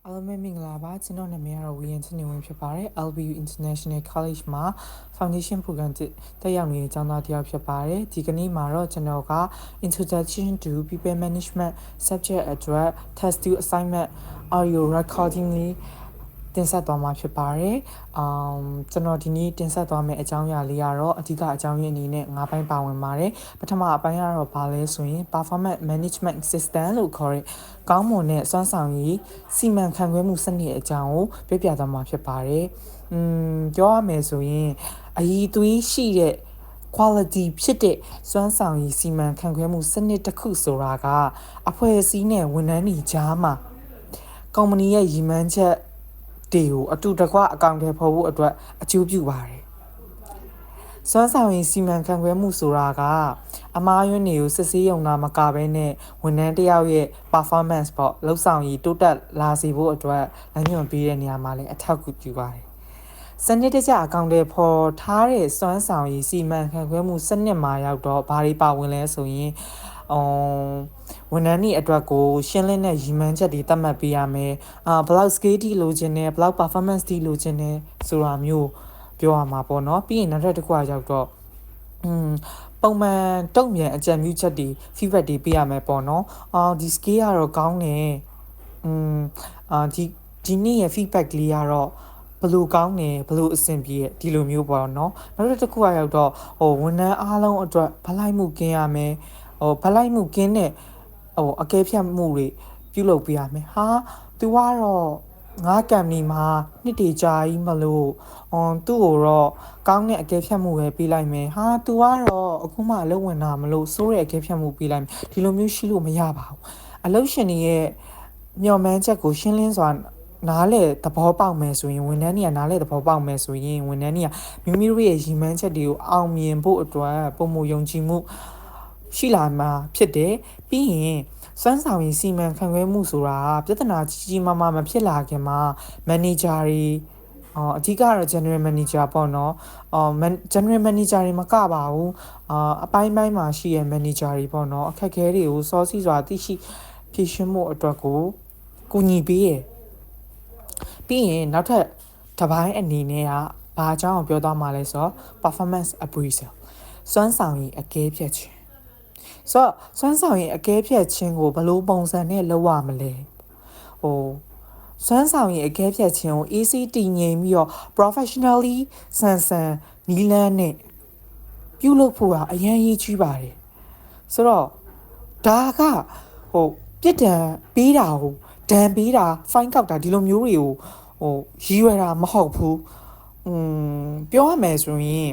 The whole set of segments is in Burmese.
အားလုံးပဲမင်္ဂလာပါကျွန်တော်နာမည်ကတော့ဝီယန်ချနေဝင်ဖြစ်ပါတယ် LBU International College မှာ Foundation Program တက်ရောက်နေတဲ့အကြောင်းသားတစ်ယောက်ဖြစ်ပါတယ်ဒီကနေ့မှာတော့ကျွန်တော်က Introduction to People Management Subject အတွက် Test 2 Assignment Audio Recording လေးတင်ဆက်သွားမှာဖြစ်ပါတယ်ကျွန်တော်ဒီနေ့တင်ဆက်သွားမယ့်အကြောင်းအရာလေးကတော့အဓိကအကြောင်းရင်းအနေနဲ့၅ပိုင်းပါဝင်ပါတယ်ပထမအပိုင်းကတော့ဘာလဲဆိုရင် Performance Management System လို့ခေါ်တဲ့ကောင်းမွန်တဲ့စွမ်းဆောင်ရည်စီမံခန့်ခွဲမှုစနစ်အကြောင်းကိုပြပြသွားမှာဖြစ်ပါတယ်ပြောရမယ်ဆိုရင်အည်သွေးရှိတဲ့ quality ဖြစ်တဲ့စွမ်းဆောင်ရည်စီမံခန့်ခွဲမှုစနစ်တစ်ခုဆိုတာကအဖွဲ့အစည်းနဲ့ဝန်ထမ်းတွေကြားမှာကုမ္ပဏီရဲ့ရည်မှန်းချက်တွေကိုအတူတကွအကောင့်ထဲပေါ်ဖို့အတွက်အကျိုးပြုပါတယ်။စွမ်းဆောင်ရည်စီမံခန့်ခွဲမှုဆိုတာကအမှားယွင်းတွေကိုစစ်ဆေးရုံနာမကဘဲနဲ့ဝန်ထမ်းတစ်ယောက်ရဲ့ performance ပေါ့လှုပ်ဆောင်ရည်တိုးတက်လာစေဖို့အတွက်လမ်းညွှန်ပေးတဲ့နေရာမှာလည်းအထောက်အကူပြုပါတယ်။စနစ်တကျအကောင့်ထဲပေါ်ထားတဲ့စွမ်းဆောင်ရည်စီမံခန့်ခွဲမှုစနစ်မှာရောက်တော့ဘာတွေပါဝင်လဲဆိုရင်ဝန်ထမ်းတွေအတွက်ကိုရှင်းလင်းတဲ့ရည်မှန်းချက်တွေသတ်မှတ်ပေးရမယ်ဘလောက် scale တီလိုချင်တယ်ဘလောက် performance တီလိုချင်တယ်ဆိုတာမျိုးပြောရမှာပေါ့နော်ပြီးရင်နောက်တစ်ခုကရောက်တော့ပုံမှန်တုံ့ပြန်အကြံပြုချက်တွေ feedback တွေပေးရမယ်ပေါ့နော်ဒီ scale ကတော့ကောင်းတယ်ဒီနေ့ရဲ့ feedback လေးကတော့ဘလို့ကောင်းတယ်ဘလို့အဆင်ပြေဒီလိုမျိုးပေါ့နော်နောက်တစ်ခုကရောက်တော့ဝန်ထမ်းအားလုံးအတွက်ဖလိုက်မှုကင်းရမယ်ဖလိုက်မှုကင်းတဲ့အကဲဖြတ်မှုတွေပြုလုပ်ပေးရမယ်သူကတော့ငါကံမီမှာနှစ်တည်ကြာကြီးမလို့သူ့ကိုတော့ကောင်းတဲ့အကဲဖြတ်မှုပဲပေးလိုက်မယ်သူကတော့အခုမှအလုပ်ဝင်တာမလို့စိုးတဲ့အကဲဖြတ်မှုပေးလိုက်မယ်ဒီလိုမျိုးရှိလို့မရပါဘူးအလုပ်ရှင်တွေရဲ့မျှော်မှန်းချက်ကိုရှင်းလင်းစွာနားလေသဘောပေါက်မယ်ဆိုရင်ဝန်ထမ်းတွေကနားလေသဘောပေါက်မယ်ဆိုရင်ဝန်ထမ်းတွေကမိမိတို့ရဲ့ရည်မှန်းချက်တွေကိုအောင်မြင်ဖို့အတွက်ပုံမယုံကြည်မှုရှိလာမှာဖြစ်တယ်ပြီးရင်စွမ်းဆောင်ရည်စီမံခန့်ခွဲမှုဆိုတာပြဿနာကြီးကြီးမားမားမဖြစ်လာခင်မှာ manager တွေအဓိကတော့ general manager ပေါ့နော်general manager တွေမကပါဘူးအပိုင်းမှာရှိတဲ့ manager တွေပေါ့နော်အခက်အခဲတွေကိုစောစီးစွာသိရှိဖြေရှင်းမှုအတွက်ကိုကူညီပေးရပြီးရင်နောက်ထပ်တစ်ပိုင်းအနေနဲ့ကဘာအကြောင်းကိုပြောသွားမှာလဲဆိုတော့ performance appraisal စွမ်းဆောင်ရည်အကဲဖြတ်ခြင်းဆိုတော့စွမ်းဆောင်ရည်အကဲဖြတ်ခြင်းကိုဘယ်လိုပုံစံနဲ့လုပ်ရမလဲစွမ်းဆောင်ရည်အကဲဖြတ်ခြင်းကို ACT ငြိမ်ပြီးတော့ professionally ဆန်နီလန်းနဲ့ပြုလုပ်ဖို့ကအရင်ရေးကြီးပါတယ်ဆိုတော့ဒါကပြစ်ဒဏ်ပေးတာကိုဒဏ်ပေးတာ fine ကောက်တာဒီလိုမျိုးတွေကိုရည်ရွယ်တာမဟုတ်ဘူးပြောရမယ်ဆိုရင်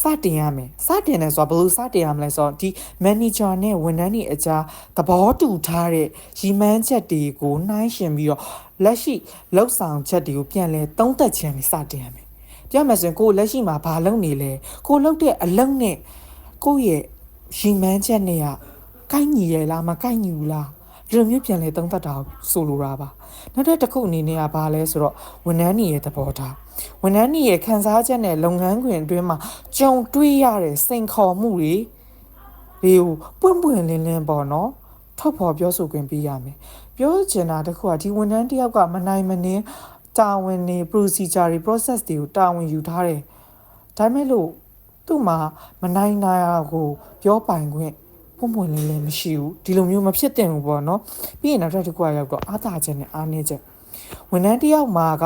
စတင်ရမယ်စတင်တယ်ဆိုတော့ဘယ်လိုစတင်ရမလဲဆိုတော့ဒီ manager နဲ့ဝန်ထမ်းတွေအကြားသဘောတူထားတဲ့ရည်မှန်းချက်တွေကိုနှိုင်းယှဉ်ပြီးတော့လက်ရှိလောက်ဆောင်ချက်တွေကိုပြန်လဲသုံးသပ်ခြင်းနဲ့စတင်ရမယ်ပြောမယ်ဆိုရင်ကိုလက်ရှိမှာဘာလုပ်နေလဲကိုလုပ်တဲ့အလုပ်နဲ့ကိုရဲ့ရည်မှန်းချက်နဲ့ကကိုက်ညီရလားမကိုက်ညီဘူးလားဒီလိုမျိုးပြန်လဲသုံးသပ်တာဆိုလိုတာပါနောက်တစ်ခုအနေနဲ့ကဘာလဲဆိုတော့ဝန်ထမ်းတွေရဲ့သဘောထားဝန်ထမ်းတွေရဲ့ခံစားချက်နဲ့လုပ်ငန်းခွင်အတွင်းမှာကြုံတွေ့ရတဲ့စိန်ခေါ်မှုတွေကိုပွင့်လင်းပေါ့နော်ထုတ်ဖော်ပြောဆိုခွင့်ပေးရမယ်ပြောချင်တာတခုကဒီဝန်ထမ်းတယောက်ကမနိုင်မနှင်းတာဝန်တွေ procedure တွေ process တွေကိုတာဝန်ယူထားတယ်ဒါပေမဲ့လို့သူ့မှာမနိုင်တာကိုပြောပိုင်ခွင့်ပွင့်လင်းမရှိဘူးဒီလိုမျိုးမဖြစ်သင့်ဘူးပေါ့နော်ပြီးရင်နောက်တစ်ခုကရောက်တော့အားသာချက်နဲ့အားနည်းချက်ဝန်ထမ်းတယောက်မှာက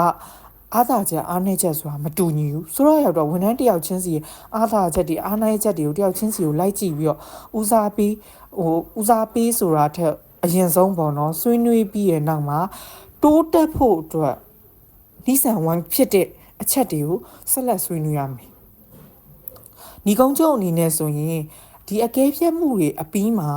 အားသာချက်အားနည်းချက်ဆိုတာမတူညီဘူးဆိုတော့ရောက်တော့ဝန်ထမ်းတယောက်ချင်းစီအားသာချက်တွေအားနည်းချက်တွေကိုတယောက်ချင်းစီကိုလိုက်ကြည့်ပြီးတော့ဦးစားပေးဆိုတာထက်အရင်ဆုံးပေါ့နော်ဆွေးနွေးပြီးရဲ့နောက်မှာတိုးတက်ဖို့အတွက်ဒီဆန်ဝမ်ဖြစ်တဲ့အချက်တွေကိုဆက်လက်ဆွေးနွေးရမယ်ညီကုန်းချုပ်အနေနဲ့ဆိုရင်ဒီအကဲဖြတ်မှုတွေအပြီးမှာ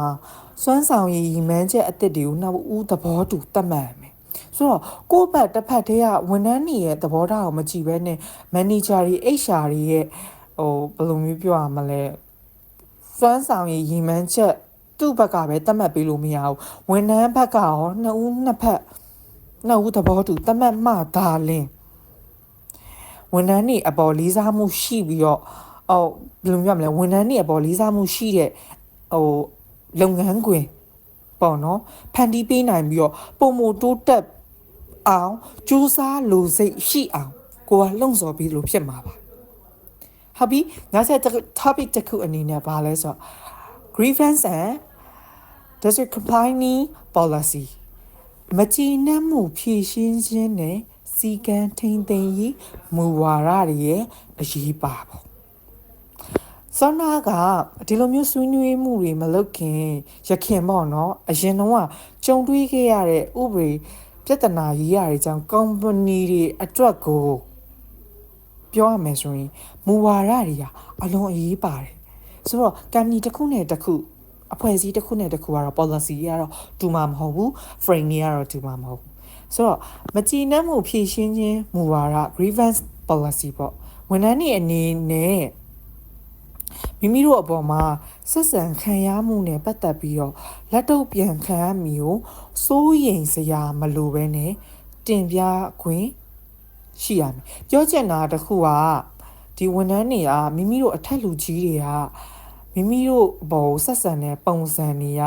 စွမ်းဆောင်ရည်မှန်းချက်အသစ်တွေကိုနောက်ဦးသဘောတူသတ်မှတ်ရမယ်ဆိုတော့ကိုယ့်ဘက်တစ်ဖက်တည်းကဝန်ထမ်းတွေရဲ့သဘောထားကိုမကြည့်ဘဲနဲ့ manager တွေ HR တွေရဲ့ဘယ်လိုမျိုးပြောရမလဲစွမ်းဆောင်ရည်မှန်းချက်သူ့ဘက်ကပဲသတ်မှတ်ပေးလို့မရဘူးဝန်ထမ်းဘက်ကရောနှစ်ဦးသဘောတူသတ်မှတ်မှသာလင်ဝန်ထမ်းတွေအပေါ်လေးစားမှုရှိပြီးတော့ဘယ်လိုပြောမလဲဝန်ထမ်းတွေအပေါ်လေးစားမှုရှိတဲ့လုပ်ငန်းခွင်ပေါ့နော်ဖန်တီးပေးနိုင်ပြီးတော့ပုံမတိုးတက် အောင်ကြိုးစားလိုစိတ်ရှိအောင်ကိုကလှုံ့ဆော်ပြီးလို့ဖြစ်မှာပါဟုတ်ပြီနောက်ဆက် topic တစ်ခုအနေနဲ့ပါလဲဆိုတော့ grievance and district company policy မကြည်နပ်မှုဖြည့်ရှင်းခြင်းနဲ့စီကံထိန်သိမ်းရေးမူဝါဒတွေရဲ့အရေးပါပေါ့စောနာကဒီလိုမျိုးဆွေးနွေးမှုတွေမလုပ်ခင်ရခင်ပေါ့နော်အရင်တော့ကြုံတွေ့ခဲ့ရတဲ့ဥပဒေပြဿနာရေးရတဲ့ကြောင့် company တွေအတွက်ကိုပြောရမယ်ဆိုရင်မူဝါဒတွေကအလွန်အရေးပါတယ်ဆိုတော့ company တစ်ခုနဲ့တစ်ခုအဖွဲ့အစည်းတစ်ခုနဲ့တစ်ခုကတော့ policy တွေကတော့တူမှာမဟုတ်ဘူး frame တွေကတော့တူမှာမဟုတ်ဘူးဆိုတော့မကြည်နပ်မှုဖြည့်ရှင်းခြင်းမူဝါဒ grievance policy ပေါ့ဝန်ထမ်းတွေအနေနဲ့မိမိတို့အပေါ်မှာဆက်ဆံခံရမှုနဲ့ပတ်သက်ပြီးတော့လက်တော့ပြန်ခံရမီကိုစိုးရိမ်စရာမလိုပဲနဲ့တင်ပြခွင့်ရှိရမယ်ပြောချင်တာတခုကဒီဝန်ထမ်းတွေကမိမိတို့အထက်လူကြီးတွေကမိမိတို့ဘောဆက်ဆံတဲ့ပုံစံတွေက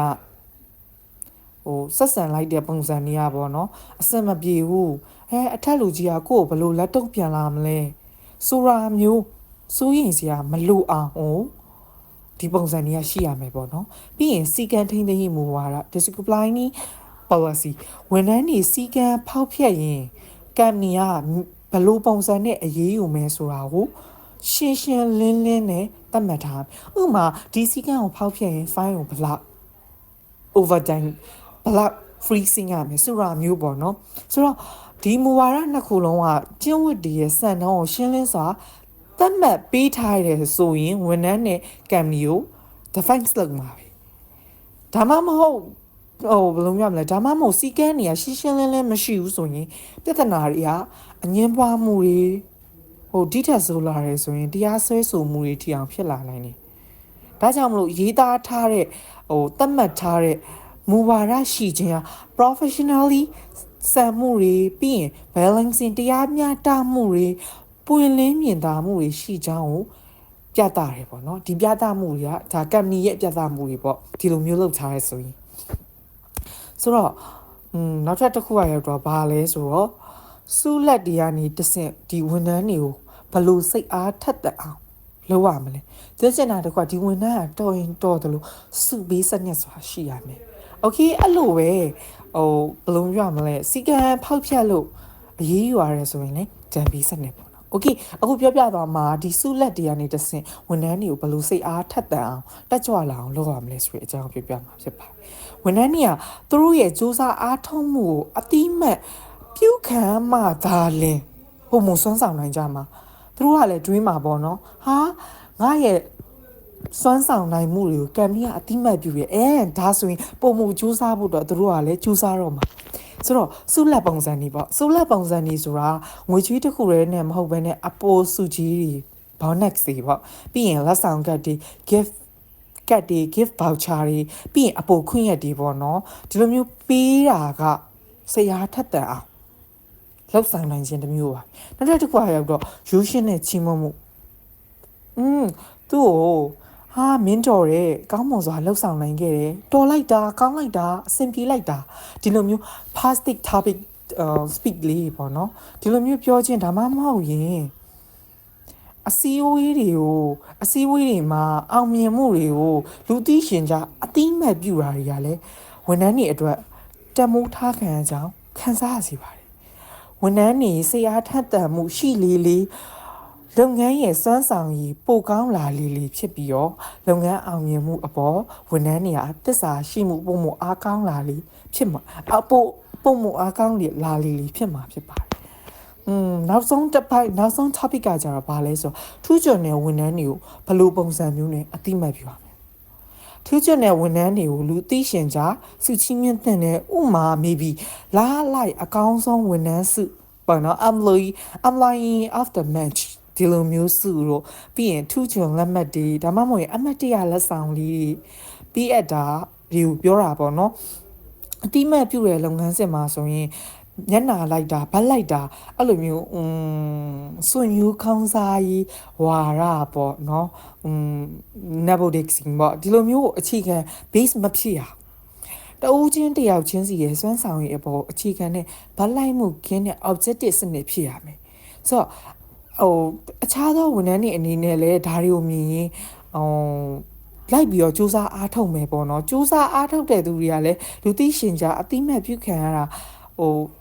ဆက်ဆံလိုက်တဲ့ပုံစံတွေကပေါ့နော်အစမပြေဘူးအထက်လူကြီးကကိုယ့်ကိုဘယ်လိုလက်တော့ပြန်လာမလဲဆိုတာမျိုးစိုးရိမ်စရာမလိုအောင်ဒီပုံစံတွေကရှိရမယ်ပေါ့နော်ပြီးရင်စီကံထိန်းသိမ်းရေးမူဝါဒ discipline policy ဝန်ထမ်းတွေစီကံဖောက်ဖျက်ရင်ကံနီကဘယ်လိုပုံစံနဲ့အရေးယူမယ်ဆိုတာကိုရှင်းရှင်းလင်းလင်းနဲ့သတ်မှတ်ထားဥပမာဒီစီကံကိုဖောက်ဖျက်ရင် fine ကိုဘလောက် overtime ဘလောက် freezing ရမယ်ဆိုတာမျိုးပေါ့နော်ဆိုတော့ဒီမူဝါဒနှစ်ခုလုံးကကျင့်ဝတ်တွေရဲ့စံနှုန်းကိုရှင်းလင်းစွာသတ်မှတ်ပေးထားတယ်ဆိုရင်ဝန်ထမ်းနဲ့ကံမီကို defense လုပ်မှာပဲဒါမှမဟုတ်ဘယ်လိုပြောမလဲဒါမှမဟုတ်စီကန်းနေရရှင်းရှင်းလင်းလင်းမရှိဘူးဆိုရင်ပြဿနာတွေကအငင်းပွားမှုတွေဒီထက်ဆိုလာတယ်ဆိုရင်တရားစွဲဆိုမှုတွေထီအောင်ဖြစ်လာနိုင်တယ်ဒါကြောင့်မလို့ရေးသားထားတဲ့သတ်မှတ်ထားတဲ့မူဝါဒရှိခြင်းဟာ professionally စံမှုတွေပြီးရင် balancing တရားမျှတမှုတွေပွင့်လင်းမြင်သာမှုတွေရှိကြောင်းကိုပြသတယ်ပေါ့နော်ဒီပြသမှုတွေကဒါ company ရဲ့ပြသမှုတွေပေါ့ဒီလိုမျိုးလုပ်ထားရဲဆိုရင်ဆိုတော့နောက်ထပ်တစ်ခုရောက်တော့ဘာလဲဆိုတော့စူးလက်တွေကနေတဆင့်ဒီဝန်ထမ်းတွေကိုဘယ်လိုစိတ်အားထက်သန်အောင်လုပ်ရမလဲသိချင်တာတကွာဒီဝန်ထမ်းကတော်ရင်တော်တယ်လို့စုပေးစနစ်ဆိုတာရှိရမယ်โอเคအဲ့လိုပဲဘယ်လိုပြောရမလဲစီကံဖောက်ဖြတ်လို့အရေးယူရတယ်ဆိုရင်လေဂျန်ပီစနစ်ပေါ့နော်โอเคအခုပြောပြသွားမှာဒီစုလက်တွေကနေတဆင့်ဝန်ထမ်းတွေကိုဘယ်လိုစိတ်အားထက်သန်အောင်တက်ကြွလာအောင်လုပ်ရမလဲဆိုတဲ့အကြောင်းပြောပြမှာဖြစ်ပါတယ်ဝန်ထမ်းတွေကသူတို့ရဲ့စူးစမ်းအားထုတ်မှုကိုအတိမတ်ပြုခံမှသာလင်ပုံမစွမ်းဆောင်နိုင်ကြမှာသူတို့ကလည်းတွေးမှာပေါ့နော်ဟာငါရဲ့စွမ်းဆောင်နိုင်မှုတွေကိုကံမီကအတိမတ်ပြုရဒါဆိုရင်ပုံမစူးစမ်းဖို့တော့သူတို့ကလည်းစူးစမ်းတော့မှာဆိုတော့စုလက်ပုံစံတွေပေါ့စုလက်ပုံစံတွေဆိုတာငွေချွေးတစ်ခုတည်းနဲ့မဟုတ်ဘဲနဲ့အပိုစုကြီးတွေ bonus တွေပေါ့ပြီးရင်လက်ဆောင်ကတ်တွေ gift ကတ်တွေ gift voucher တွေပြီးရင်အပိုခွင့်ရက်တွေပေါ့နော်ဒီလိုမျိုးပေးတာကဆရာထက်တန်အောင်လောက်ဆောင်နိုင်ခြင်းတစ်မျိုးပါနောက်တစ်ခုရောက်တော့ရိုးရှင်းတဲ့ချီးမွမ်းမှုသူ့ကိုမင်းတော်တဲ့ကောင်းမွန်စွာလှုပ်ဆောင်နိုင်ခဲ့တယ်တော်လိုက်တာကောင်းလိုက်တာအဆင်ပြေလိုက်တာဒီလိုမျိုး positive topic speak လေးပေါ့နော်ဒီလိုမျိုးပြောခြင်းဒါမှမဟုတ်ရင်အစည်းအဝေးတွေမှာအောင်မြင်မှုတွေကိုလူသိရှင်ကြားအတိမတ်ပြုတာတွေကလည်းဝန်ထမ်းတွေအတွက်တမိုးထားခံရကြောင်းခံစားရစေပါတယ်ဝန်ထမ်းတွေစိတ်အားထက်သန်မှုရှိလေလုပ်ငန်းရဲ့စွမ်းဆောင်ရည်ပိုကောင်းလာလေဖြစ်ပြီးတော့လုပ်ငန်းအောင်မြင်မှုအပေါ်ဝန်ထမ်းတွေကသစ္စာရှိမှုပုံမအားကောင်းလာလေဖြစ်မှာပုံမအားကောင်းလာလေဖြစ်မှာဖြစ်ပါတယ်နောက်ဆုံး topic ကကြတော့ဘာလဲဆိုထူးချွန်တဲ့ဝန်ထမ်းတွေကိုဘယ်လိုပုံစံမျိုးနဲ့အတိမတ်ပြုရမလဲထူးချွန်တဲ့ဝန်ထမ်းတွေကိုလူသိရှင်ကြားစုချီးမြှင့်တဲ့ဥမာ maybe လိုက်အကောင်းဆုံးဝန်ထမ်းစုပေါ့နော် employee of the match ဒီလိုမျိုးစုတော့ပြီးရင်ထူးချွန်လက်မှတ်တွေဒါမှမဟုတ်ရင်အမှတ်တရလက်ဆောင်လေးပြီးအပ်တာဒီကိုပြောတာပေါ့နော်အတိမတ်ပြုတဲ့လုပ်ငန်းစဉ်မှာဆိုရင်ညနာလိုက်တာဗတ်လိုက်တာအဲ့လိုမျိုးစွန့်ယူခေါင်းစားရေးဝါရပေါ့နော်nepotism ပေါ့ဒီလိုမျိုးအခြေခံ base မဖြစ်ရ တဦးချင်းတယောက်ချင်းစီရဲ့စွမ်းဆောင်ရည်အပေါ်အခြေခံတဲ့ဗတ်လိုက်မှုကင်းတဲ့ objective စနစ်ဖြစ်ရမယ်ဆိုတော့အခြားသောဝန်ထမ်းတွေအနေနဲ့လည်းဒါတွေကိုမြင်ရင်လိုက်ပြီးတော့စူးစမ်းအားထုတ်မယ်ပေါ့နော်စူးစမ်းအားထုတ်တဲ့သူတွေကလည်းလူသိရှင်ကြားအတိမတ်ပြုခံရတာ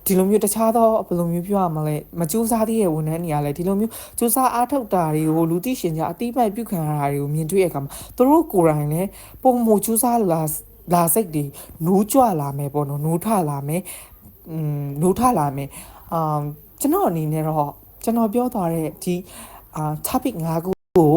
ဒီလိုမျိုးတခြားသောဘယ်လိုမျိုးပြောရမလဲမကြိုးစားသေးတဲ့ဝန်ထမ်းတွေကလည်းဒီလိုမျိုးကြိုးစားအားထုတ်တာတွေကိုလူသိရှင်ကြားအတိမတ်ပြုခံရတာတွေကိုမြင်တွေ့ရအခါမှာသူတို့ကိုယ်တိုင်လည်းပုံမကြိုးစားလာစိတ်တွေနိုးကြွလာမယ်ပေါ့နော်နိုးထလာမယ်နိုးထလာမယ်ကျွန်တော်အနေနဲ့တော့ကျွန်တော်ပြောသွားတဲ့ဒီtopic 5ခုကို